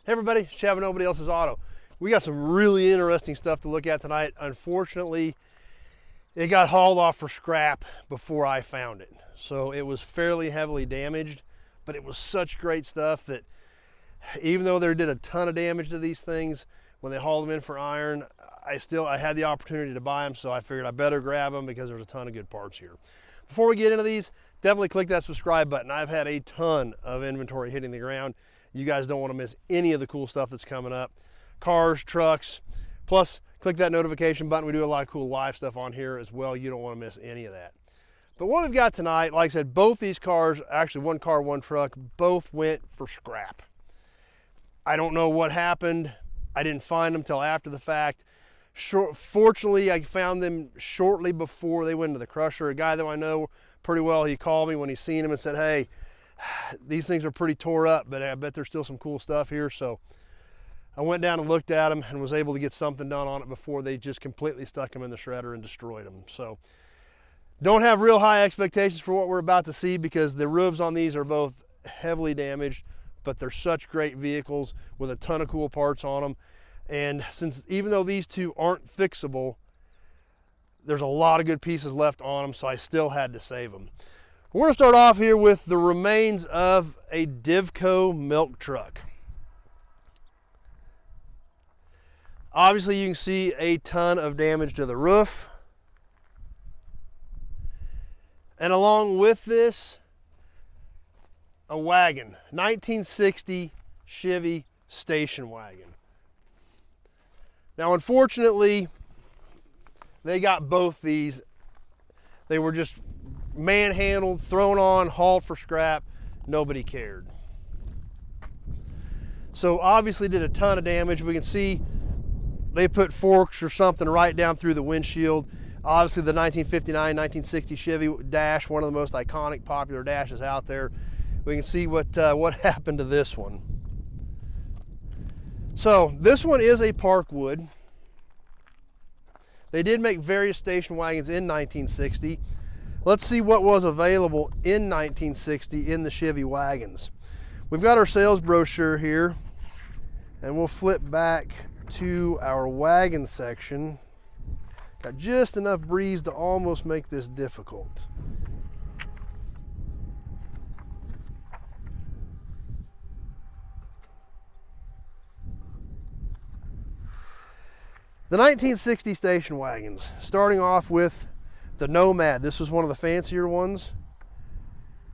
Hey everybody, Chevy, Nobody Else's Auto. We got some really interesting stuff to look at tonight. Unfortunately, it got hauled off for scrap before I found it. So it was fairly heavily damaged, but it was such great stuff that even though they did a ton of damage to these things, when they hauled them in for iron, I had the opportunity to buy them, so I figured I better grab them because there's a ton of good parts here. Before we get into these, definitely click that subscribe button. I've had a ton of inventory hitting the ground. You guys don't want to miss any of the cool stuff that's coming up. Cars, trucks, plus click that notification button. We do a lot of cool live stuff on here as well. You don't want to miss any of that. But what we've got tonight, like I said, both these cars, actually one car, one truck, both went for scrap. I don't know what happened. I didn't find them till after the fact. Fortunately, I found them shortly before they went into the crusher. A guy that I know pretty well, he called me when he seen them and said, hey, these things are pretty tore up, but I bet there's still some cool stuff here. So I went down and looked at them and was able to get something done on it before they just completely stuck them in the shredder and destroyed them. So don't have real high expectations for what we're about to see because the roofs on these are both heavily damaged, but they're such great vehicles with a ton of cool parts on them. And since even though these two aren't fixable, there's a lot of good pieces left on them, so I still had to save them. We're going to start off here with the remains of a Divco milk truck. Obviously, you can see a ton of damage to the roof. And along with this, a wagon, 1960 Chevy station wagon. Now, unfortunately, they got both these. They were just manhandled, thrown on, hauled for scrap. Nobody cared. So obviously did a ton of damage. We can see they put forks or something right down through the windshield. Obviously the 1959, 1960 Chevy dash, one of the most iconic, popular dashes out there. We can see what happened to this one. So this one is a Parkwood. They did make various station wagons in 1960. Let's see what was available in 1960 in the Chevy wagons. We've got our sales brochure here, and we'll flip back to our wagon section. Got just enough breeze to almost make this difficult. The 1960 station wagons, starting off with the Nomad. This was one of the fancier ones,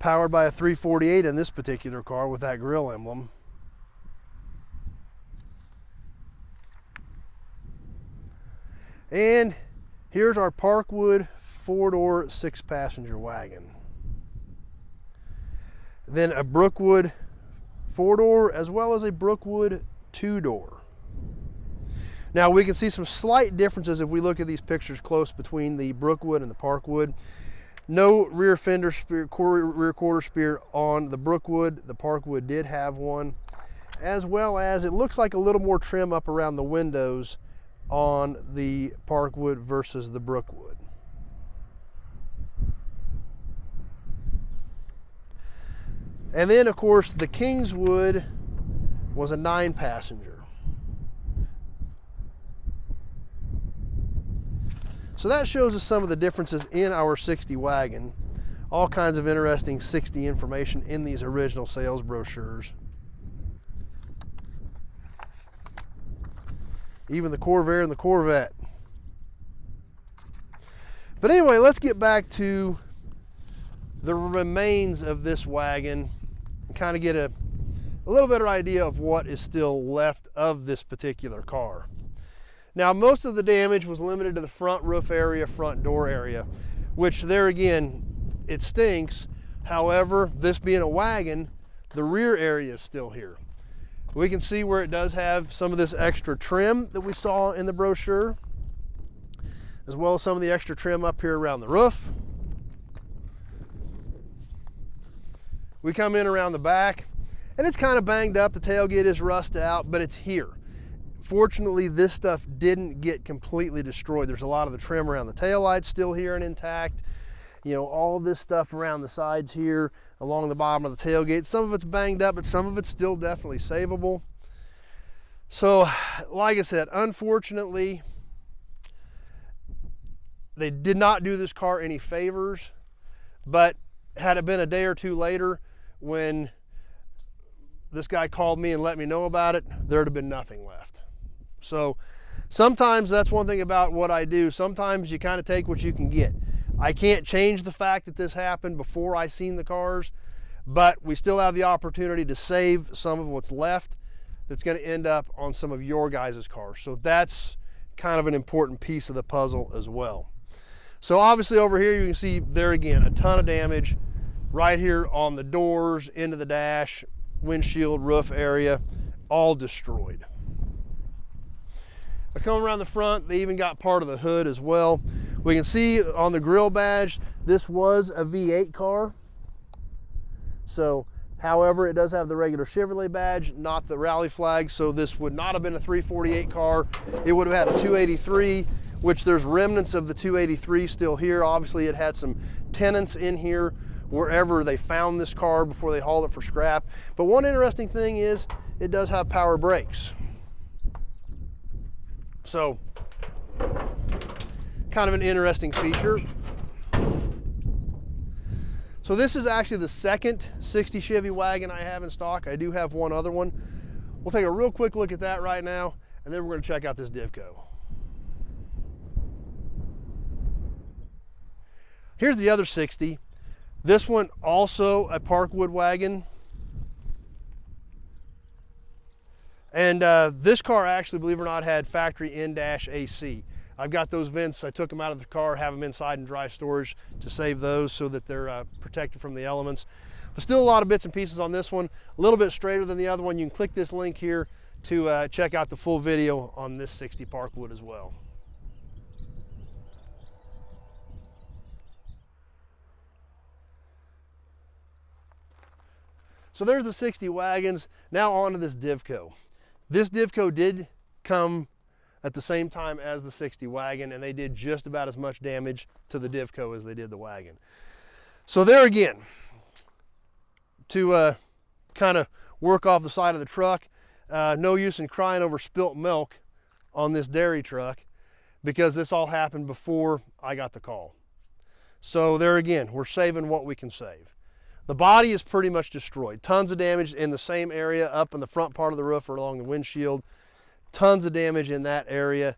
powered by a 348 in this particular car with that grill emblem. And here's our Parkwood 4-door 6-passenger wagon. Then a Brookwood 4-door as well as a Brookwood 2-door. Now we can see some slight differences if we look at these pictures close between the Brookwood and the Parkwood. No rear fender spear, rear quarter spear on the Brookwood. The Parkwood did have one, as well as it looks like a little more trim up around the windows on the Parkwood versus the Brookwood. And then of course the Kingswood was a 9-passenger. So that shows us some of the differences in our 60 wagon. All kinds of interesting 60 information in these original sales brochures. Even the Corvair and the Corvette. But anyway, let's get back to the remains of this wagon and kind of get a little better idea of what is still left of this particular car. Now, most of the damage was limited to the front roof area, front door area, which there again, it stinks. However, this being a wagon, the rear area is still here. We can see where it does have some of this extra trim that we saw in the brochure, as well as some of the extra trim up here around the roof. We come in around the back, and it's kind of banged up. The tailgate is rusted out, but it's here. Fortunately, this stuff didn't get completely destroyed. There's a lot of the trim around the taillights still here and intact. You know, all of this stuff around the sides here, along the bottom of the tailgate. Some of it's banged up, but some of it's still definitely savable. So, like I said, unfortunately, they did not do this car any favors, but had it been a day or two later when this guy called me and let me know about it, there'd have been nothing left. So sometimes that's one thing about what I do. Sometimes you kind of take what you can get. I can't change the fact that this happened before I seen the cars, but we still have the opportunity to save some of what's left that's going to end up on some of your guys' cars. So that's kind of an important piece of the puzzle as well. So obviously over here you can see there again a ton of damage right here on the doors, into the dash, windshield, roof area, all destroyed. I come around the front, they even got part of the hood as well. We can see on the grill badge, this was a V8 car. So, however, it does have the regular Chevrolet badge, not the rally flag, so this would not have been a 348 car. It would have had a 283, which there's remnants of the 283 still here. Obviously, it had some tenants in here wherever they found this car before they hauled it for scrap. But one interesting thing is it does have power brakes. So, kind of an interesting feature. So this is actually the second 60 Chevy wagon I have in stock. I do have one other one. We'll take a real quick look at that right now, and then we're going to check out this Divco. Here's the other 60. This one also a Parkwood wagon. And this car actually, believe it or not, had factory in-dash AC. I've got those vents, I took them out of the car, have them inside in dry storage to save those so that they're protected from the elements. But still a lot of bits and pieces on this one, a little bit straighter than the other one. You can click this link here to check out the full video on this 60 Parkwood as well. So there's the 60 wagons. Now on to this Divco. This Divco did come at the same time as the 60 wagon, and they did just about as much damage to the Divco as they did the wagon. So there again, to kind of work off the side of the truck, no use in crying over spilt milk on this dairy truck because this all happened before I got the call. So there again, we're saving what we can save. The body is pretty much destroyed. Tons of damage in the same area up in the front part of the roof or along the windshield. Tons of damage in that area.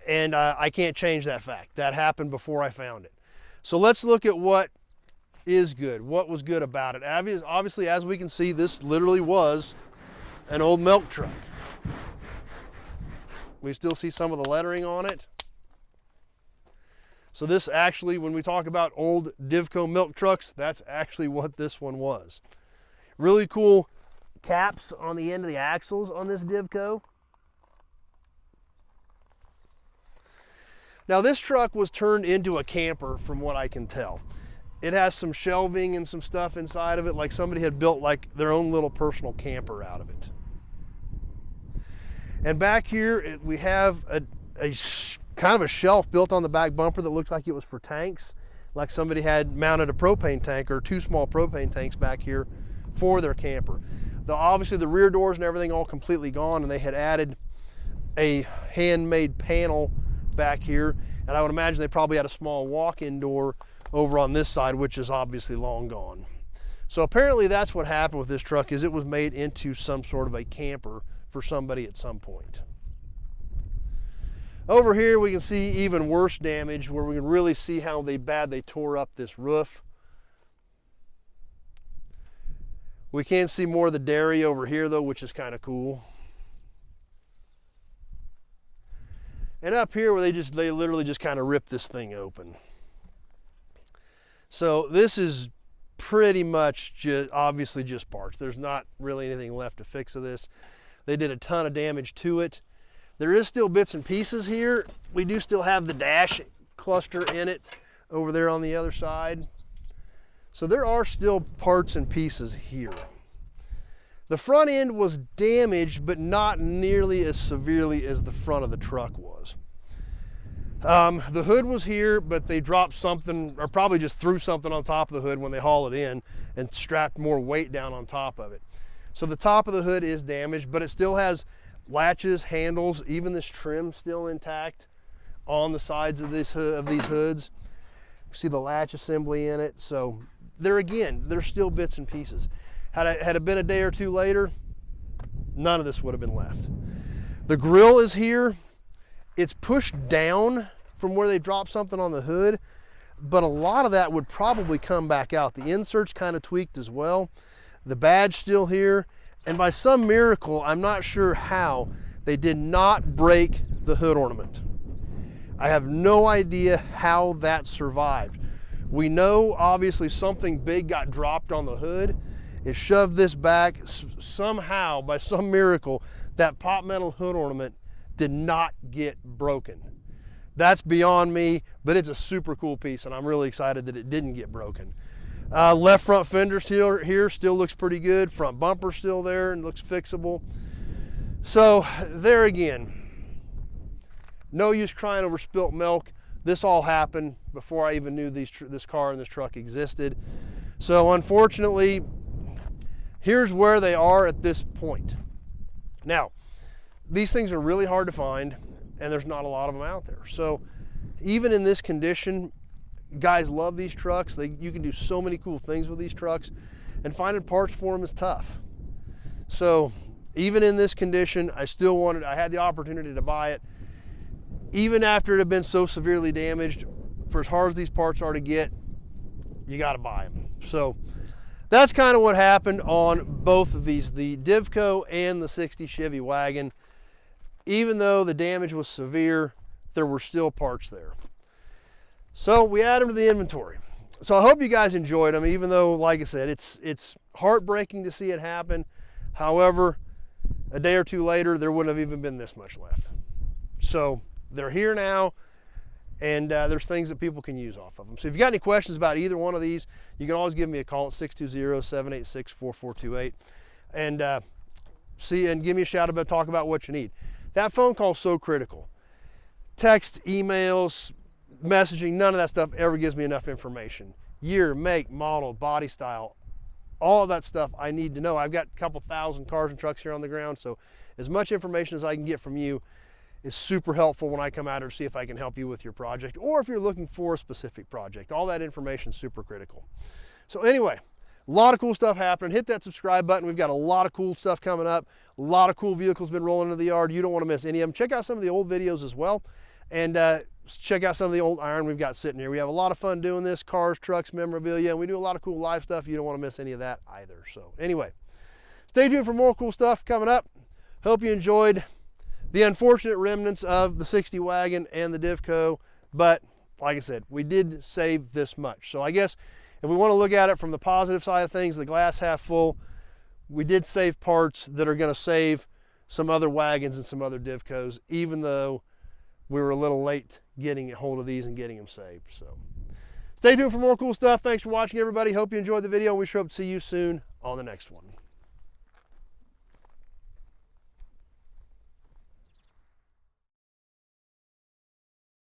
And I can't change that fact. That happened before I found it. So let's look at what is good. What was good about it? Obviously, as we can see, this literally was an old milk truck. We still see some of the lettering on it. So this actually, when we talk about old Divco milk trucks, that's actually what this one was. Really cool caps on the end of the axles on this Divco. Now this truck was turned into a camper from what I can tell. It has some shelving and some stuff inside of it, like somebody had built like their own little personal camper out of it. And back here we have a kind of a shelf built on the back bumper that looks like it was for tanks, like somebody had mounted a propane tank or two small propane tanks back here for their camper. Obviously the rear doors and everything all completely gone, and they had added a handmade panel back here, and I would imagine they probably had a small walk-in door over on this side, which is obviously long gone. So apparently that's what happened with this truck, is it was made into some sort of a camper for somebody at some point. Over here we can see even worse damage, where we can really see how bad they tore up this roof. We can see more of the dairy over here though, which is kind of cool. And up here where they literally just kind of ripped this thing open. So this is pretty much obviously just parts. There's not really anything left to fix of this. They did a ton of damage to it. There is still bits and pieces here. We do still have the dash cluster in it over there on the other side. So there are still parts and pieces here. The front end was damaged, but not nearly as severely as the front of the truck was. The hood was here, but they dropped something, or probably just threw something on top of the hood when they haul it in and strapped more weight down on top of it. So the top of the hood is damaged, but it still has latches, handles, even this trim still intact on the sides of these hoods. You see the latch assembly in it. So there's still bits and pieces. Had it been a day or two later, none of this would have been left. The grill is here. It's pushed down from where they dropped something on the hood, but a lot of that would probably come back out. The insert's kind of tweaked as well. The badge still here, and by some miracle, I'm not sure how, they did not break the hood ornament. I have no idea how that survived. We know obviously something big got dropped on the hood. It shoved this back. Somehow, by some miracle, that pop metal hood ornament did not get broken. That's beyond me, but it's a super cool piece, and I'm really excited that it didn't get broken. Left front fender here still looks pretty good. Front bumper still there and looks fixable. So there again, no use crying over spilt milk. This all happened before I even knew this car and this truck existed. So unfortunately, here's where they are at this point. Now, these things are really hard to find, and there's not a lot of them out there. So even in this condition, guys love these trucks. You can do so many cool things with these trucks, and finding parts for them is tough. So even in this condition, I had the opportunity to buy it. Even after it had been so severely damaged, for as hard as these parts are to get, you got to buy them. So that's kind of what happened on both of these, the Divco and the 60 Chevy Wagon. Even though the damage was severe, there were still parts there. So we add them to the inventory. So I hope you guys enjoyed them, even though, like I said, it's heartbreaking to see it happen. However, a day or two later, there wouldn't have even been this much left. So they're here now, and there's things that people can use off of them. So if you got any questions about either one of these, you can always give me a call at 620-786-4428 and give me a shout out, talk about what you need. That phone call is so critical. Text, emails, messaging, none of that stuff ever gives me enough information. Year, make, model, body style, all of that stuff I need to know. I've got a couple thousand cars and trucks here on the ground, so as much information as I can get from you is super helpful when I come out here to see if I can help you with your project, or if you're looking for a specific project. All that information is super critical. So anyway, a lot of cool stuff happening. Hit that subscribe button. We've got a lot of cool stuff coming up. A lot of cool vehicles been rolling into the yard. You don't want to miss any of them. Check out some of the old videos as well, and check out some of the old iron we've got sitting here. We have a lot of fun doing this, cars, trucks, memorabilia, and we do a lot of cool live stuff. You don't want to miss any of that either. So anyway, stay tuned for more cool stuff coming up. Hope you enjoyed the unfortunate remnants of the 60 Wagon and the Divco, but like I said, we did save this much. So I guess if we want to look at it from the positive side of things, the glass half full, we did save parts that are going to save some other wagons and some other Divcos, even though we were a little late getting a hold of these and getting them saved. So stay tuned for more cool stuff. Thanks for watching, everybody. Hope you enjoyed the video, and we sure hope to see you soon on the next one.